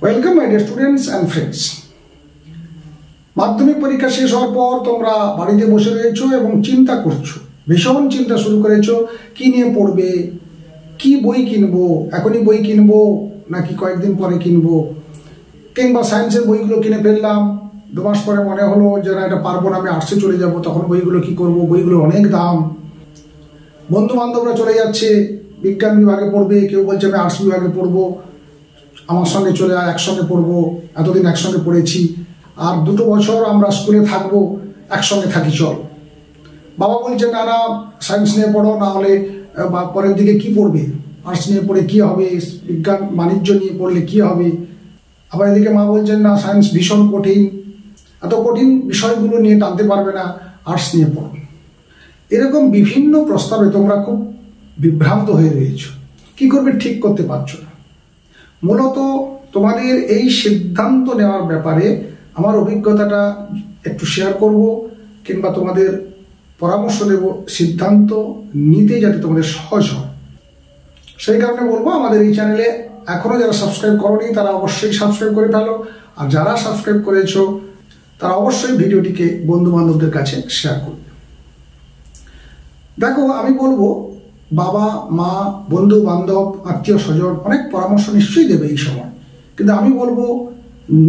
Welcome my dear students and friends. মাধ্যমিক পরীক্ষা শেষ হওয়ার পর তোমরা বাড়িতে বসে রয়েছো এবং চিন্তা করছো, ভীষণ চিন্তা শুরু করেছো কি নিয়ে পড়বে, কি বই কিনবো, এখনই বই কিনবো নাকি কয়েকদিন পরে কিনবো, কিংবা সায়েন্সের বইগুলো কিনে ফেললাম, 2 মাস পরে মনে হলো যে না এটা পারবো না, আমি আর্টসে চলে যাব, তখন বইগুলো কি করব, বইগুলো অনেক দাম। বন্ধু বান্ধবরা চলে যাচ্ছে বিজ্ঞান বিভাগে পড়বে, কেউ বলছে আমি আর্টস বিভাগে পড়বো, আমার সঙ্গে চলে আয়, একসঙ্গে পড়বো, এতদিন একসঙ্গে পড়েছি, আর 2 বছর আমরা স্কুলে থাকবো, একসঙ্গে থাকি চল। বাবা বলছে না না সায়েন্স নিয়ে পড়ো, না হলে পরের দিকে কি পড়বে, আর্টস নিয়ে পড়ে কি হবে, বিজ্ঞান বাণিজ্য নিয়ে পড়লে কি হবে। আবার এদিকে মা বলছেন না সায়েন্স ভীষণ কঠিন, এত কঠিন বিষয়গুলো নিয়ে টানতে পারবে না, আর্টস নিয়ে পড়ো। এরকম বিভিন্ন প্রস্তাবে তোমরা খুব বিভ্রান্ত হয়ে রয়েছো, কি করবে ঠিক করতে পারছো না। মূলত তোমাদের এই সিদ্ধান্ত নেওয়ার ব্যাপারে আমার অভিজ্ঞতাটা একটু শেয়ার করব, কিংবা তোমাদের পরামর্শ দেব সিদ্ধান্ত নিতে যাতে তোমাদের সহজ হয়। সেই কারণে বলবো আমাদের এই চ্যানেলে এখনও যারা সাবস্ক্রাইব করোনি তারা অবশ্যই সাবস্ক্রাইব করে ফেলো, আর যারা সাবস্ক্রাইব করেছো তারা অবশ্যই ভিডিওটিকে বন্ধু বান্ধবদের কাছে শেয়ার করবে। দেখো, আমি বলবো বাবা মা বন্ধু বান্ধব আত্মীয় স্বজন অনেক পরামর্শ নিশ্চয়ই দেবে এই সময়, কিন্তু আমি বলবো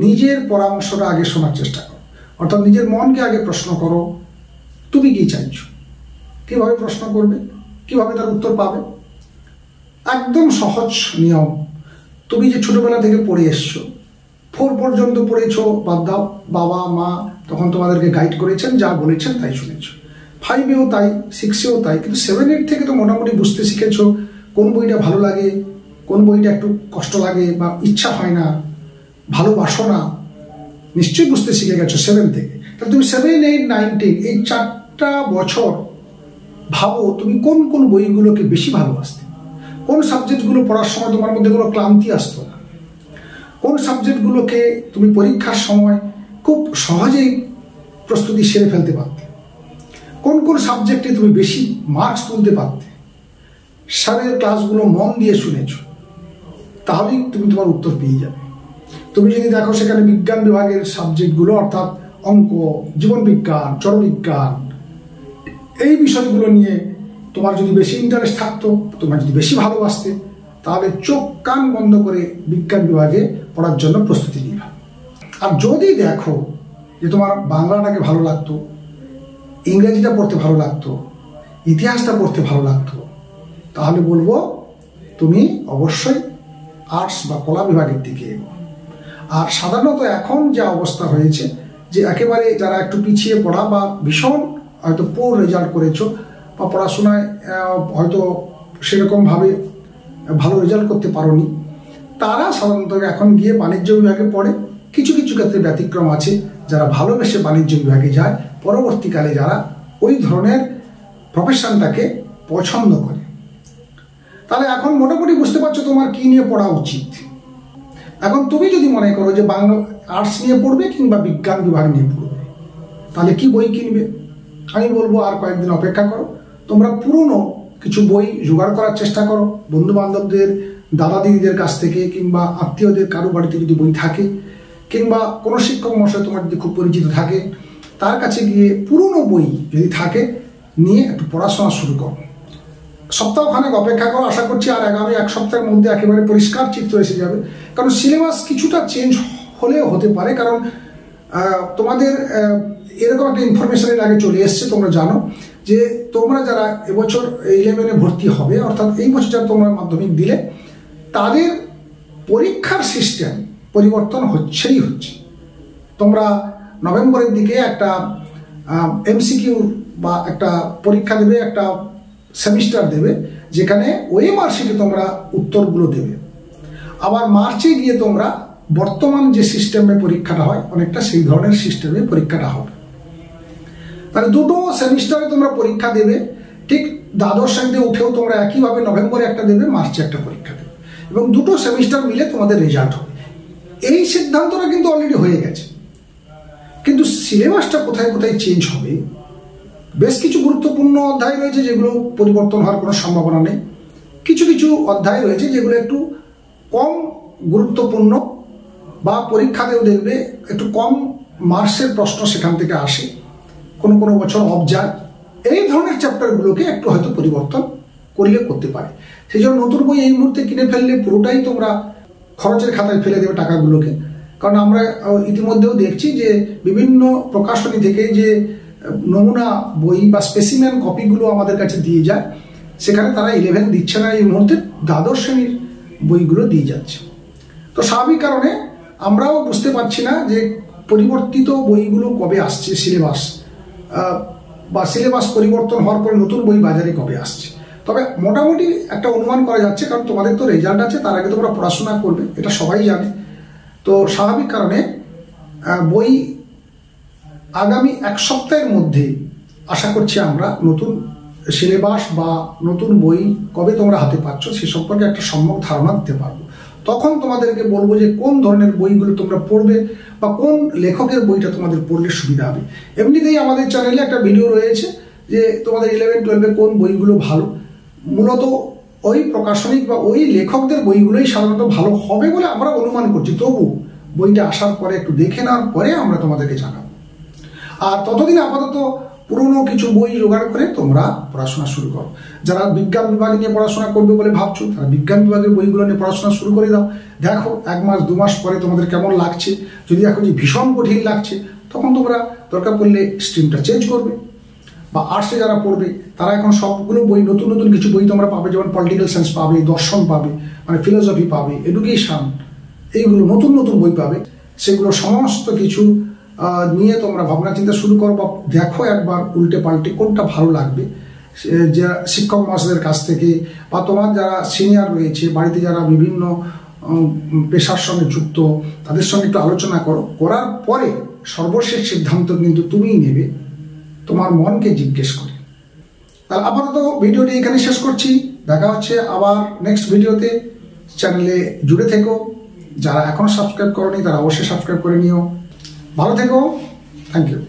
নিজের পরামর্শটা আগে শোনার চেষ্টা করো, অর্থাৎ নিজের মনকে আগে প্রশ্ন করো তুমি কি চাইছো। কিভাবে প্রশ্ন করবে, কিভাবে তার উত্তর পাবে? একদম সহজ নিয়ম। তুমি যে ছোটবেলা থেকে পড়ে এসছো, 4 পর্যন্ত পড়েছো, বাদ দাও, বাবা মা তখন তোমাদেরকে গাইড করেছেন, যা বলেছেন তাই শুনেছো। 5এও তাই, 6এও তাই, কিন্তু 7, 8 থেকে তো মোটামুটি বুঝতে শিখেছো কোন বইটা ভালো লাগে, কোন বইটা একটু কষ্ট লাগে বা ইচ্ছা হয় না, ভালোবাসো না, নিশ্চয়ই বুঝতে শিখে গেছো 7 থেকে। তাহলে তুমি 7, 8, 9, 10 এই 4টা বছর ভাবো তুমি কোন কোন বইগুলোকে বেশি ভালোবাসতে, কোন সাবজেক্টগুলো পড়ার সময় তোমার মধ্যে কোনো ক্লান্তি আসতো না, কোন সাবজেক্টগুলোকে তুমি পরীক্ষার সময় খুব সহজেই প্রস্তুতি সেরে ফেলতে পারতে, কোন কোন সাবজেক্টে তুমি বেশি মার্কস তুলতে পারতে। স্যারের ক্লাসগুলো মন দিয়ে শুনেছো, তাহলেই তুমি তোমার উত্তর পেয়ে যাবে। তুমি যদি দেখো সেখানে বিজ্ঞান বিভাগের সাবজেক্টগুলো অর্থাৎ অঙ্ক, জীবনবিজ্ঞান, জড়বিজ্ঞান, এই বিষয়গুলো নিয়ে তোমার যদি বেশি ইন্টারেস্ট থাকতো, তোমার যদি বেশি ভালোবাসতে, তাহলে চোখ কান বন্ধ করে বিজ্ঞান বিভাগে পড়ার জন্য প্রস্তুতি নিবা। আর যদি দেখো যে তোমার বাংলাটাকে ভালো লাগতো, ইংরেজিটা পড়তে ভালো লাগতো, ইতিহাসটা পড়তে ভালো লাগতো, তাহলে বলবো তুমি অবশ্যই আর্টস বা কলা বিভাগের দিকে এগো। আর সাধারণত এখন যে অবস্থা হয়েছে যে একেবারে যারা একটু পিছিয়ে পড়া বা ভীষণ হয়তো পোর রেজাল্ট করেছো বা পড়াশোনায় হয়তো সেরকমভাবে ভালো রেজাল্ট করতে পারোনি, তারা সাধারণত এখন গিয়ে বাণিজ্য বিভাগে পড়ে। কিছু কিছু ক্ষেত্রে ব্যতিক্রম আছে, যারা ভালোবেসে বাণিজ্য বিভাগে যায়, পরবর্তীকালে যারা ওই ধরনের প্রফেশনটাকে পছন্দ করে। তাহলে এখন মোটামুটি বুঝতে পারছো তোমার কি নিয়ে পড়া উচিত। এখন তুমি যদি মনে করো যে বাংলা আর্টস নিয়ে পড়বে কিংবা বিজ্ঞান বিভাগ নিয়ে পড়বে, তাহলে কি বই কিনবে? আমি বলবো আর কয়েকদিন অপেক্ষা করো, তোমরা পুরনো কিছু বই জোগাড় করার চেষ্টা করো, বন্ধু বান্ধবদের, দাদা দিদিদের কাছ থেকে, কিংবা আত্মীয়দের কারো বাড়িতে যদি বই থাকে, কিংবা কোনো শিক্ষক মশাই তোমার যদি খুব পরিচিত থাকে তার কাছে গিয়ে পুরনো বই যদি থাকে নিয়ে একটু পড়াশোনা শুরু করো। সপ্তাহখানেক অপেক্ষা করো, আশা করছি আর আগামী 1 সপ্তাহের মধ্যে একেবারে পরিষ্কার চিত্র এসে যাবে। কারণ সিলেবাস কিছুটা চেঞ্জ হলেও হতে পারে, কারণ তোমাদের এরকম একটা ইনফরমেশনের আগে চলে এসছে, তোমরা জানো যে তোমরা যারা এবছর 11-এ ভর্তি হবে, অর্থাৎ এই বছর যারা তোমরা মাধ্যমিক দিলে, তাদের পরীক্ষার সিস্টেম পরিবর্তন হচ্ছে। তোমরা নভেম্বরের দিকে একটা MCQ বা একটা পরীক্ষা দেবে, একটা সেমিস্টার দেবে, যেখানে ওই মার্কশিটে তোমরা উত্তরগুলো দেবে। আবার মার্চে গিয়ে তোমরা বর্তমান যে সিস্টেমে পরীক্ষাটা হয় অনেকটা সেই ধরনের সিস্টেমে পরীক্ষাটা হবে। তাহলে 2টো সেমিস্টারে তোমরা পরীক্ষা দেবে, ঠিক দ্বাদশ শ্রেণীতে উঠেও তোমরা একইভাবে নভেম্বরে একটা দেবে, মার্চে একটা পরীক্ষা দেবে, এবং 2টো সেমিস্টার মিলে তোমাদের রেজাল্ট হবে। এই সিদ্ধান্তটা কিন্তু অলরেডি হয়ে গেছে, কিন্তু সিলেবাসটা কোথায় কোথায় চেঞ্জ হবে, বেশ কিছু গুরুত্বপূর্ণ অধ্যায় রয়েছে যেগুলো পরিবর্তন হওয়ার কোনো সম্ভাবনা নেই, কিছু কিছু অধ্যায় রয়েছে যেগুলো একটু কম গুরুত্বপূর্ণ বা পরীক্ষাতেও দেখবে একটু কম মার্কসের প্রশ্ন সেখান থেকে আসে, কোনো কোনো বছর অফ যায়। এই ধরনের চ্যাপ্টারগুলোকে একটু হয়তো পরিবর্তন করলে করতে পারে। সেই জন্য নতুন বই এই মুহূর্তে কিনে ফেললে পুরোটাই তোমরা খরচের খাতায় ফেলে দেবে টাকাগুলোকে। কারণ আমরা ইতিমধ্যেও দেখছি যে বিভিন্ন প্রকাশনী থেকে যে নমুনা বই বা স্পেসিমেন কপিগুলো আমাদের কাছে দিয়ে যায়, সেখানে তারা 11 দিচ্ছে না, এই মুহূর্তে দ্বাদশ শ্রেণীর বইগুলো দিয়ে যাচ্ছে। তো স্বাভাবিক কারণে আমরাও বুঝতে পারছি না যে পরিবর্তিত বইগুলো কবে আসছে, সিলেবাস পরিবর্তন হওয়ার পরে নতুন বই বাজারে কবে আসছে। তবে মোটামুটি একটা অনুমান করা যাচ্ছে, কারণ তোমাদের তো রেজাল্ট আছে, তার আগে তোমরা পড়াশোনা করবে, এটা সবাই জানে। তো স্বাভাবিক কারণে বই আগামী এক সপ্তাহের মধ্যে আশা করছি আমরা নতুন সিলেবাস বা নতুন বই কবে তোমরা হাতে পাচ্ছ সে সম্পর্কে একটা সম্যক ধারণা দিতে পারবো। তখন তোমাদেরকে বলবো যে কোন ধরনের বইগুলো তোমরা পড়বে বা কোন লেখকের বইটা তোমাদের পড়লে সুবিধা হবে। এমনিতেই আমাদের চ্যানেলে একটা ভিডিও রয়েছে যে তোমাদের 11-12 কোন বইগুলো ভালো। মূলত ওই প্রকাশনিক বা ওই লেখকদের বইগুলোই সাধারণত ভালো হবে বলে আমরা অনুমান করছি। তবু বইটা আসার পরে একটু দেখে নেওয়ার পরে আমরা তোমাদেরকে জানাবো। আর ততদিন আপাতত পুরনো কিছু বই জোগাড় করে তোমরা পড়াশোনা শুরু করো। যারা বিজ্ঞান বিভাগ নিয়ে পড়াশোনা করবে বলে ভাবছো, তারা বিজ্ঞান বিভাগের বইগুলো নিয়ে পড়াশোনা শুরু করে দাও। দেখো 1 মাস 2 মাস পরে তোমাদের কেমন লাগছে। যদি এখন যে ভীষণ কঠিন লাগছে, তখন তোমরা দরকার পড়লে স্ট্রিমটা চেঞ্জ করবে। বা আর্টসে যারা পড়বে তারা এখন সবগুলো বই, নতুন নতুন কিছু বই তোমরা পাবে, যেমন পলিটিক্যাল সায়েন্স পাবে, দর্শন পাবে, মানে ফিলোসফি পাবে, এডুকেশন, এইগুলো নতুন নতুন বই পাবে। সেগুলো সমস্ত কিছু নিয়ে তোমরা ভাবনা চিন্তা শুরু করো বা দেখো একবার উল্টে পাল্টে কোনটা ভালো লাগবে। যে শিক্ষক মহাশয়দের কাছ থেকে বা তোমার যারা সিনিয়র রয়েছে বাড়িতে, যারা বিভিন্ন পেশার সঙ্গে যুক্ত, তাদের সঙ্গে একটু আলোচনা করো। করার পরে সর্বশেষ সিদ্ধান্ত কিন্তু তুমিই নেবে, তোমার মনকে জিজ্ঞেস করে। তাহলে আপাতত ভিডিওটি এখানে শেষ করছি। দেখা হচ্ছে আবার নেক্সট ভিডিওতে। চ্যানেলে জুড়ে থেকো। যারা এখনো সাবস্ক্রাইব করোনি তারা অবশ্যই সাবস্ক্রাইব করে নিও। ভালো থেকো। Thank you.